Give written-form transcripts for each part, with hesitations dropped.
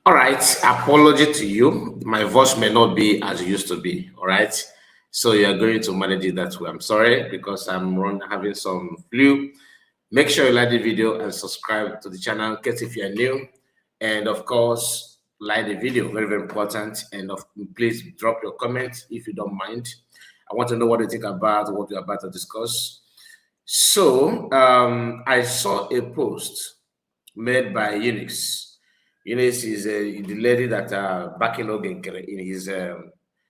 All right, apology to you. My voice may not be as it used to be. All right, so you are going to manage it that way. I'm sorry because having some flu. Make sure you like the video and subscribe to the channel in case if you are new, and of course like the video, very very important. And please drop your comments if you don't mind. I want to know what you think about what we're about to discuss. So I saw a post made by Eunice. Eunice is the lady that backing Ogen in his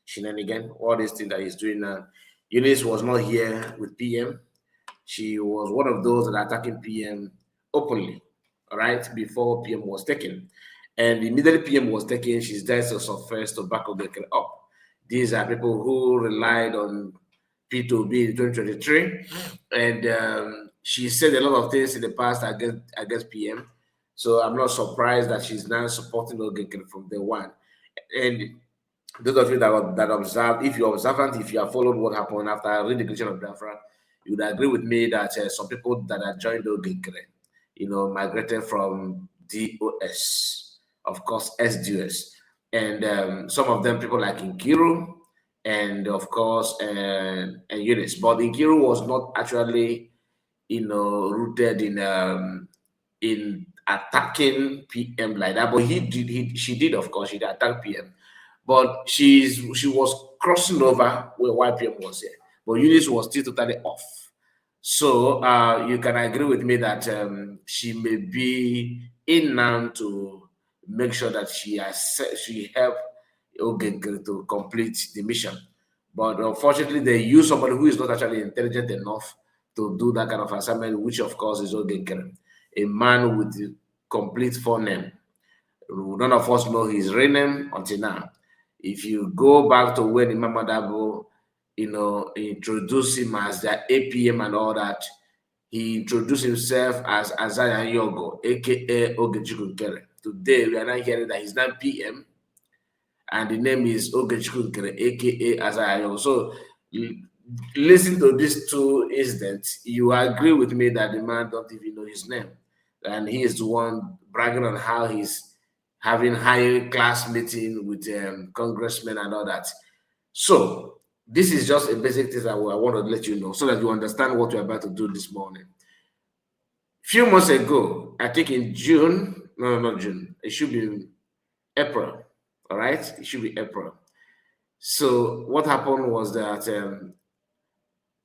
shenanigan, all these things that he's doing now. Eunice was not here with PM. She was one of those that are attacking PM openly, all right, before PM was taken. And immediately PM was taken, she's there to first to back Ogen up. These are people who relied on P2B in 2023, and she said a lot of things in the past against PM. So I'm not surprised that she's now supporting Ogen from day one. And those of you that observe, if you're observant, if you have followed what happened after reading the Declaration of Biafra, you would agree with me that some people that are joined Ogen, migrated from DOS, of course, SDOS, and some of them people like Nkiru, and of course, and Eunice. But Nkiru was not actually, rooted in attacking PM like that. But she did, of course, she did attack PM. But she was crossing over where PM was here. But Eunice was still totally off. So you can agree with me that she may be in now to make sure that she helped Ogen to complete the mission. But unfortunately, they use somebody who is not actually intelligent enough to do that kind of assignment, which of course is Ogen, a man with the complete full name. None of us know his real name until now. If you go back to when Imam Adabo, introduced him as the APM and all that, he introduced himself as Azaya Yogo, aka Ogechikunkere. Today, we are now hearing that he's not PM, and the name is Ogechikunkere, aka Azaya Yogo. So, listen to these two incidents, you agree with me that the man don't even know his name. And he is the one bragging on how he's having high class meeting with congressmen and all that. So this is just a basic thing that I want to let you know so that you understand what we're about to do this morning. Few months ago, I think in June, no, not June, it should be April, all right? It should be April. So what happened was that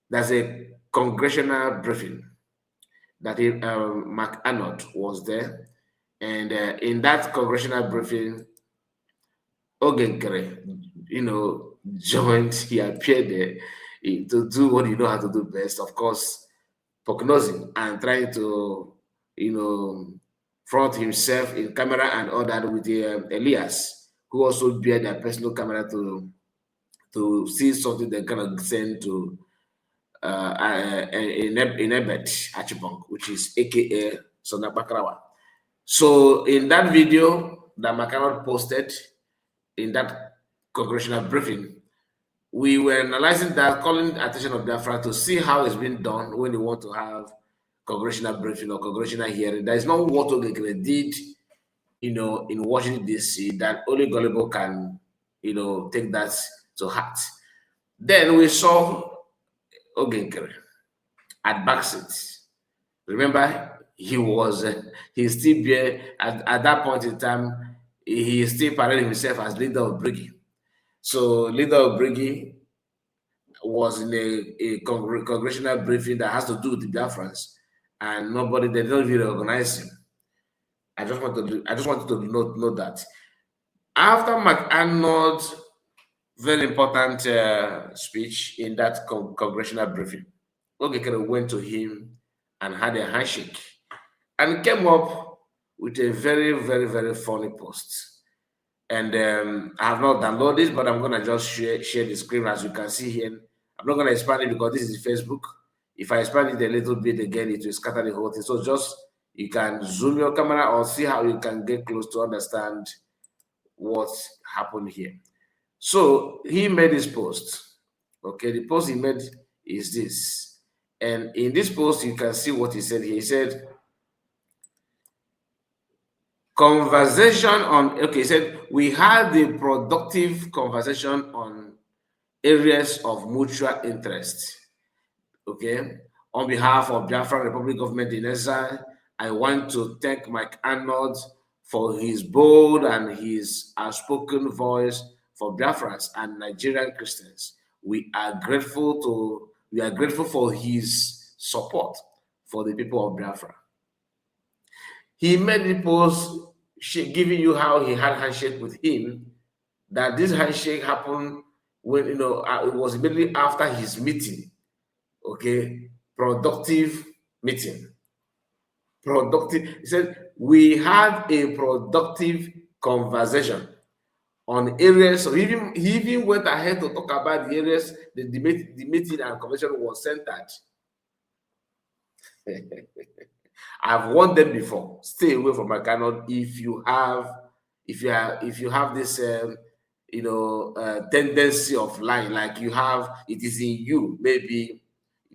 there's a congressional briefing that Arnold was there. And in that congressional briefing, Ogen, joined, he appeared there to do what you know how to do best, of course, prognosing and trying to, front himself in camera and all that with Lia's, who also bear their personal camera to see something they're gonna send to in Ebet Achibong, which is aka Akparawa. So in that video that McArnold posted in that congressional briefing, we were analyzing that, calling attention of Biafra to see how it's been done when you want to have congressional briefing or congressional hearing. There is not what Ogen did, in Washington DC that only gullible can, take that to heart. Then we saw Ogen at backseat. Remember, he's still there at that point in time. He still parading himself as leader of Briggy. So leader of Briggy was in a congressional briefing that has to do with the Biafrans, and they don't really recognize him. I just wanted to note that after McArnold's very important speech in that congressional briefing, Ogen went to him and had a handshake and came up with a very, very, very funny post. And I have not downloaded this, but I'm going to just share the screen as you can see here. I'm not going to expand it because this is Facebook. If I expand it a little bit again, it will scatter the whole thing. So just, you can zoom your camera or see how you can get close to understand what happened here. So he made this post. Okay, the post he made is this. And in this post, you can see what he said. He said, Conversation on, okay, he said, we had a productive conversation on areas of mutual interest. Okay. On behalf of Biafra Republic Government in Exile, I want to thank Mike Arnold for his bold and his outspoken voice for Biafrans and Nigerian Christians. We are grateful for his support for the people of Biafra. He made the post giving you how he had handshake with him, that this handshake happened when, it was immediately after his meeting. Okay, productive meeting. Productive. He said, we had a productive conversation on areas. So he even went ahead to talk about the areas the meeting and conversation was centered. I've warned them before. Stay away from Arnold if you have this tendency of lying, like you have, it is in you. Maybe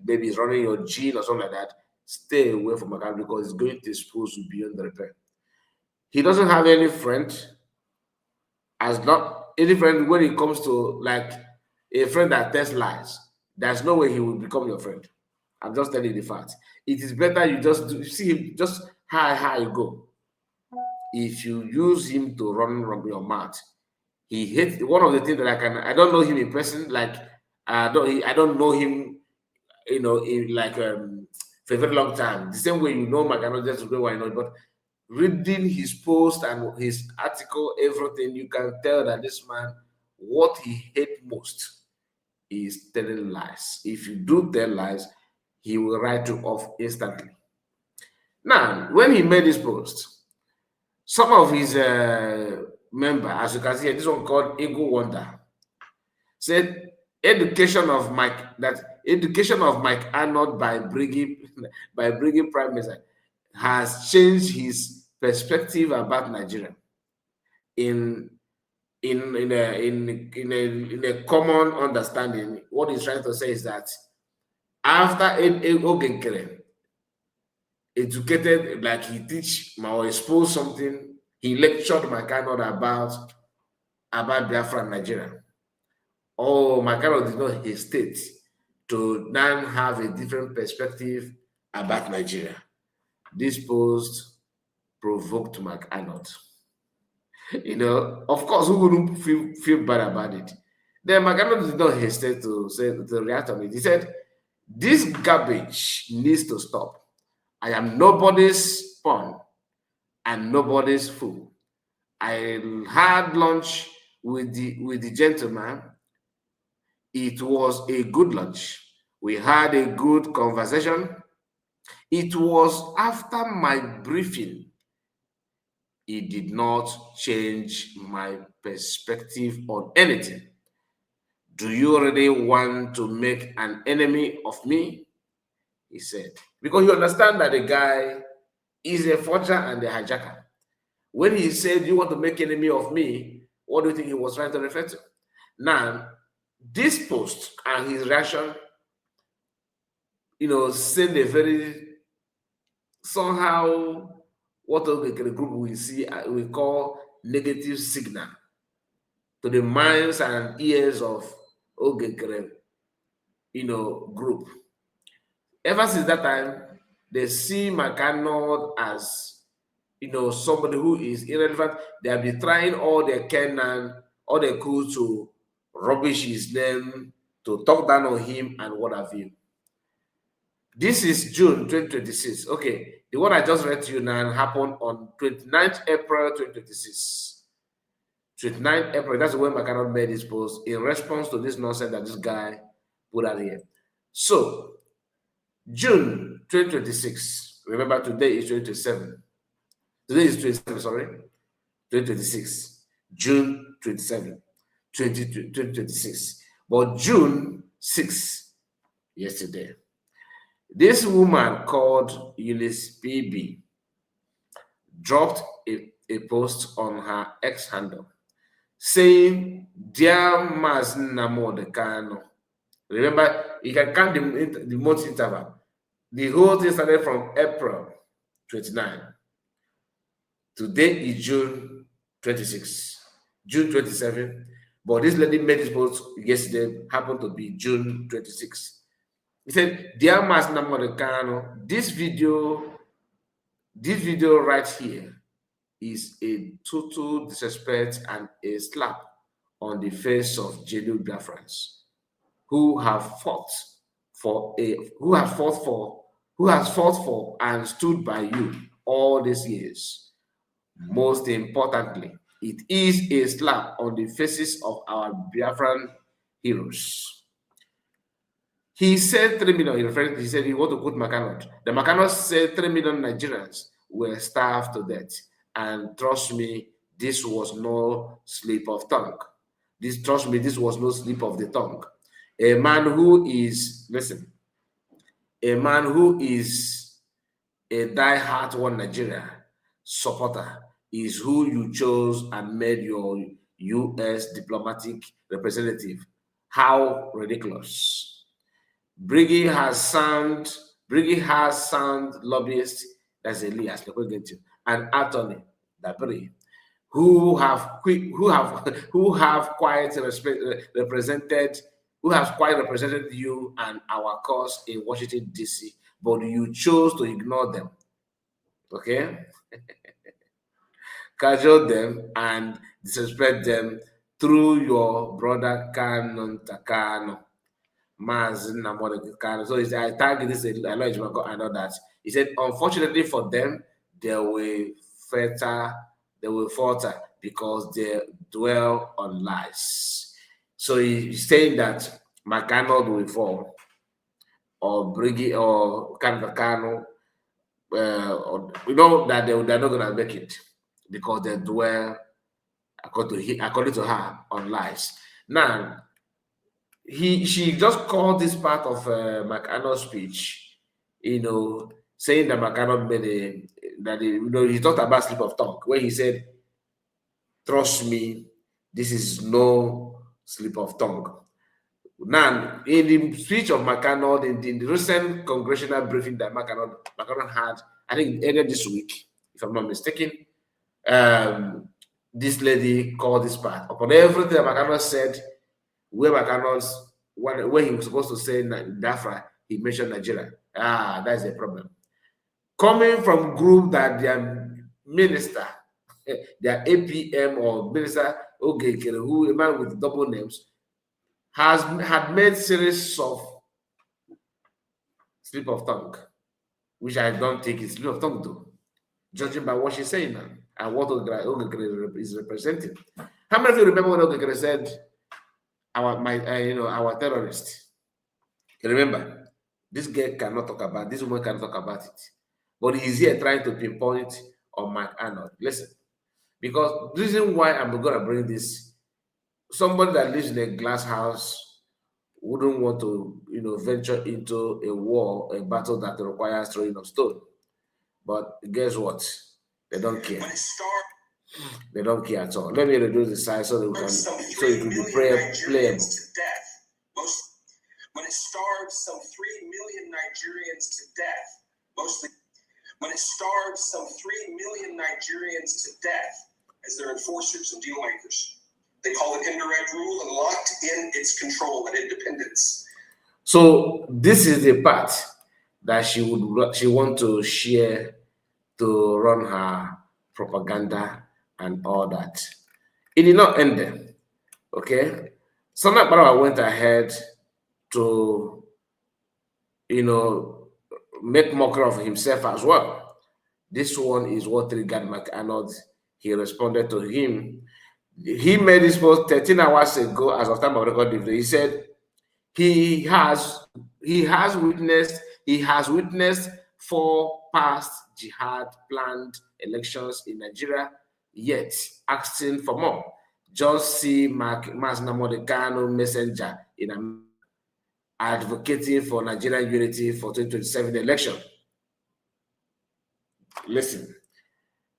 it's running your gene or something like that. Stay away from Arnold because it's going to expose you beyond repair. He doesn't have any friend. As not any friend when it comes to like a friend that tells lies. There's no way he will become your friend. I'm just telling you the fact. It is better you just see him, just how you go. If you use him to run your mouth, he hates. One of the things that I don't know him in person, like I don't know him, in like for a very long time. The same way you know McAnally, just the way I know it, but reading his post and his article, everything, you can tell that this man, what he hates most is telling lies. If you do tell lies, he will write you off instantly. Now, when he made this post, some of his members, as you can see, this one called Ego Wonder, said education of Mike Arnold by bringing Prime Minister has changed his perspective about Nigeria. In a common understanding, what he's trying to say is that after Ogenkere educated, like he teach or expose something, he lectured McAnally about Biafra and Nigeria. Oh, McAnally did not hesitate to now have a different perspective about Nigeria. This post provoked McAnally. Of course, who wouldn't feel bad about it? Then McAnally did not hesitate to react on it. He said, this garbage needs to stop. I am nobody's pawn and nobody's fool. I had lunch with the gentleman. It was a good lunch. We had a good conversation. It was after my briefing. It did not change my perspective on anything. Do you already want to make an enemy of me? He said, because you understand that the guy is a forger and a hijacker. When he said, you want to make enemy of me, what do you think he was trying to refer to? Now, this post and his reaction, send a very, somehow, what the group we call negative signal to the minds and ears of Ogekere, group. Ever since that time, they see McAnally as, somebody who is irrelevant. They have been trying all they can and all they could to rubbish his name, to talk down on him and what have you. This is June 2026. Okay, the one I just read to you now happened on 29th April 2026. 29th April, that's when McAnally made his post in response to this nonsense that this guy put out here. So, June 2026, remember today is 27. Today is 27, sorry, 2026. June 27, 2026. But June 6, yesterday, this woman called Eunice PB dropped a post on her X handle saying, Dear Mas Namodekano. Remember, you can count the month interval. The whole thing started from April 29. Today is June 26, June 27. But this lady made this post yesterday, happened to be June 26. He said, "Dear Mas Namorekano, this video right here is a total disrespect and a slap on the face of genuine Biafrans who have fought for and stood by you all these years. Most importantly, it is a slap on the faces of our Biafran heroes." He said 3 million. He said he want to quote McAnod. The McAnod said 3 million Nigerians were starved to death. And trust me, this was no slip of tongue. Trust me, this was no slip of the tongue. A man who is a die-hard One Nigeria supporter is who you chose and made your U.S. diplomatic representative. How ridiculous. Briggy has sound lobbyists, that's a Lia'r, and attorney, Dabri, who have quite represented you and our cause in Washington, D.C., but you chose to ignore them. Okay? Cajole them and disrespect them through your brother Canon Takano. So I tagged this and all that. He said, unfortunately for them, they will falter because they dwell on lies. So he's saying that McAnod will fall, or Briggy or Kantakano, we know that they're not going to make it because they dwell, according to her, on lies. Now, she just called this part of McAnod's speech, saying that McAnod made he talked about slip of tongue, where he said, "Trust me, this is no slip of tongue." Now, in the speech of McAnod, in the recent congressional briefing that McAnod had, I think earlier this week, if I'm not mistaken, this lady called this part. Upon everything that McAnod said, where he was supposed to say Biafra, he mentioned Nigeria. That's a problem. Coming from group that their minister, their APM or minister, who a man with double names, had made series of slip of tongue, which I don't think is slip of tongue though, judging by what she's saying now and what Ogekere is representing. How many of you remember when Ogekere said, our terrorist? You remember, this girl cannot talk about, this woman cannot talk about it, but he's here trying to pinpoint on Arnold. Listen, because the reason why I'm going to bring this, somebody that lives in a glass house wouldn't want to, venture into a battle that requires throwing of stone. But guess what? They don't care. They don't care at all. Let me reduce the size so that we can, so it will be playable. When it starved some 3 million Nigerians to death, as their enforcers and deal makers. They call it indirect rule and locked in its control and independence. So this is the part that she want to share to run her propaganda and all that. It did not end there. Okay, so Akparawa went ahead to make mockery of himself as well. This one is what triggered McAnod. He responded to him. He made this post 13 hours ago as of time of recording. He said he has witnessed 4 past jihad planned elections in Nigeria, yet asking for more. Just see Mas Namorekano messenger in advocating for Nigerian unity for 2027 election. Listen,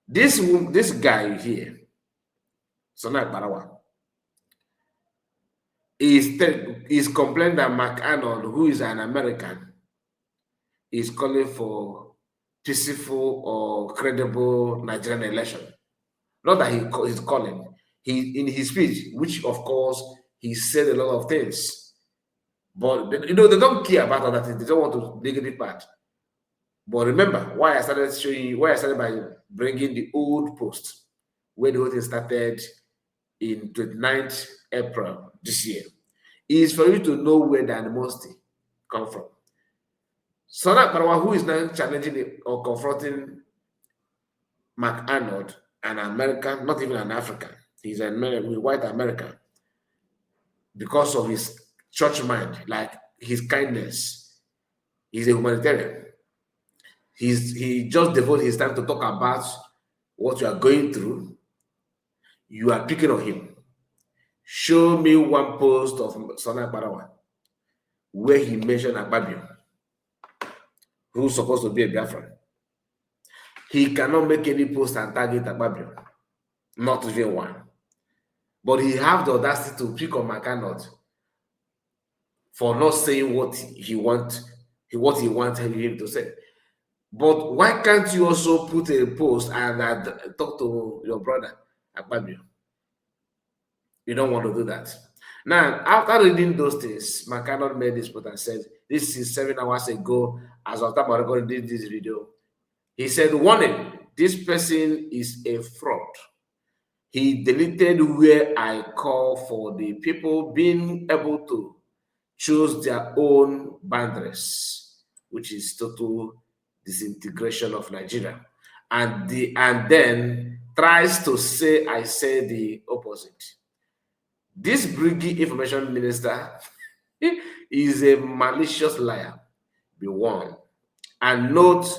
this guy here, Akparawa, is complaining that Arnold, who is an American, is calling for peaceful or credible Nigerian election. Not that he's calling. He in his speech, which of course he said a lot of things, but they don't care about all that. They don't want to negative part. But remember why I started showing you, why I started by bringing the old post where the whole thing started in 29th April this year, is for you to know where the animosity come from. Akparawa, who is now challenging or confronting Arnold, an American, not even an African, he's an American, white American, because of his church mind, like his kindness. He's a humanitarian. He just devotes his time to talk about what you are going through. You are picking on him. Show me one post of Akparawa where he mentioned Akpabio, who's supposed to be a Biafran. He cannot make any post and target Akpabio, not even one. But he have the audacity to pick on Arnold for not saying what he wanted him to say. But why can't you also put a post and talk to your brother Akpabio? You don't want to do that. Now, after reading those things, Arnold made this post and said, this is 7 hours ago, as of time I recorded this video. He said, warning, this person is a fraud. He deleted where I call for the people being able to choose their own boundaries, which is total disintegration of Nigeria. And then tries to say I say the opposite. This Briggy information minister is a malicious liar. Be warned. And note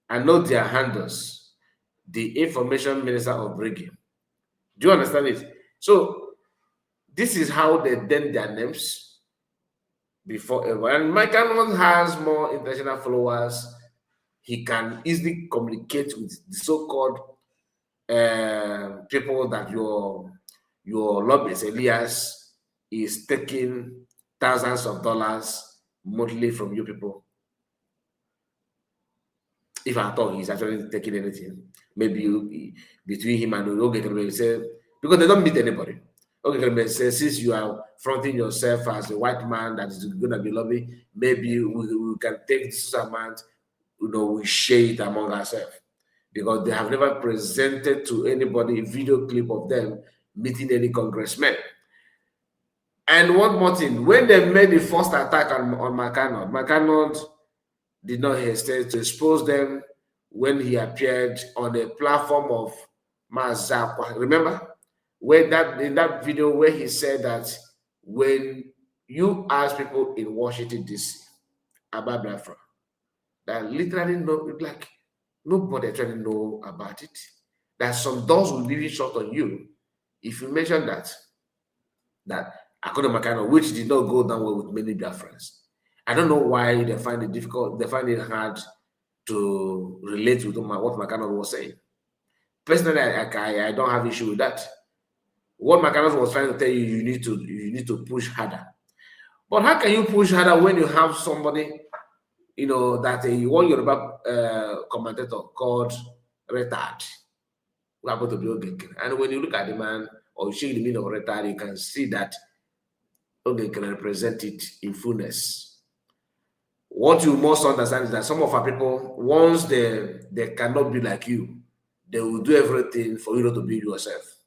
their handles. The information minister of Briggy. Do you understand it? So this is how they dent their names before ever. And Arnold has more international followers. He can easily communicate with the so-called people that your lobbyist, Lia'r, is taking thousands of dollars monthly from you people. If I thought he's actually taking anything, maybe between him and Oge say, because they don't meet anybody. Oge says, since you are fronting yourself as a white man that is going to be lobbying, maybe we can take this amount, we share it among ourselves. Because they have never presented to anybody a video clip of them meeting any congressman. And one more thing, when they made the first attack on Arnold did not hesitate to expose them when he appeared on a platform of Mazakwa. Remember? In that video where he said that when you ask people in Washington, D.C. about Biafra, that literally nobody actually know about it. That some doors will be shut on you if you mention that according to Arnold, which did not go down well with many Biafrans. I don't know why they find it difficult. They find it hard to relate with what Arnold was saying. Personally, I don't have issue with that. What Arnold was trying to tell you, you need to push harder. But how can you push harder when you have somebody, that one Yoruba commentator called Retard, who happened to be Ogenkin? And when you look at the man or you see the meaning of Retard, you can see that Ogenkin represent it in fullness. What you must understand is that some of our people, once they cannot be like you, they will do everything for you not to be yourself.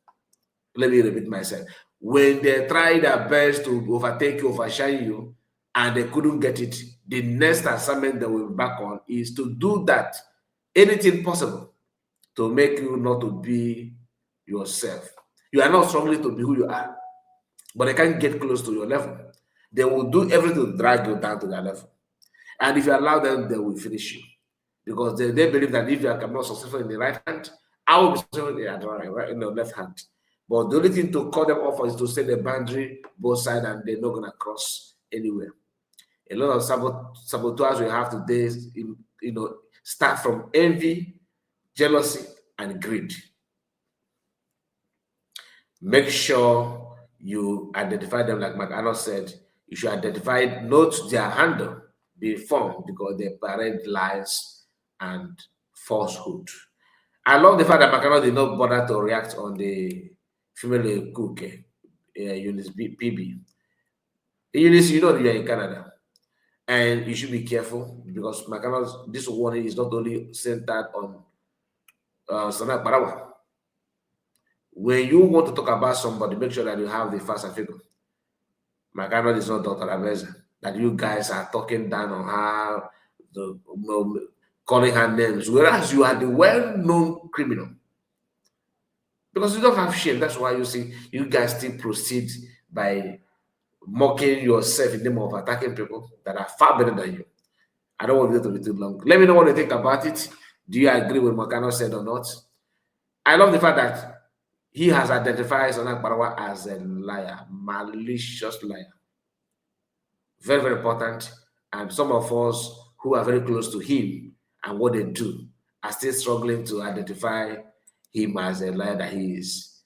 Let me repeat myself. When they try their best to overtake you, overshine you, and they couldn't get it, the next assignment they will be back on is to do that, anything possible, to make you not to be yourself. You are not struggling to be who you are, but they can't get close to your level. They will do everything to drag you down to that level. And if you allow them, they will finish you. Because they believe that if you are not successful in the right hand, I will be successful in the left hand. But the only thing to cut them off is to set the boundary both sides, and they're not going to cross anywhere. A lot of saboteurs we have today, start from envy, jealousy, and greed. Make sure you identify them, like Arnold said. You should identify, note their handle, be informed, because they parade lies and falsehood. I love the fact that McConnell did not bother to react on the female cook, Eunice PB. Eunice, you know you're in Canada, and you should be careful because McConnell's this warning is not only centered on Akparawa. When you want to talk about somebody, make sure that you have the facts and figure. McConnell is not Dr. Abeza. That you guys are talking down on her, calling her names, whereas you are the well-known criminal. Because you don't have shame. That's why you see you guys still proceed by mocking yourself in the name of attacking people that are far better than you. I don't want it to be too long. Let me know what you think about it. Do you agree with what McConnell said or not? I love the fact that he has identified Akparawa as a liar, malicious liar. Very, very important. And some of us who are very close to him and what they do are still struggling to identify him as a liar that he is.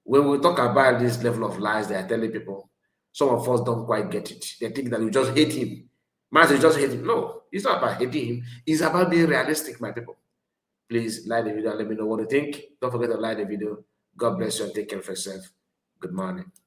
When we talk about this level of lies they are telling people, some of us don't quite get it. They think that we just hate him. Man, you just hate him. No, it's not about hating him. It's about being realistic, my people. Please like the video and let me know what you think. Don't forget to like the video. God bless you and take care of yourself. Good morning.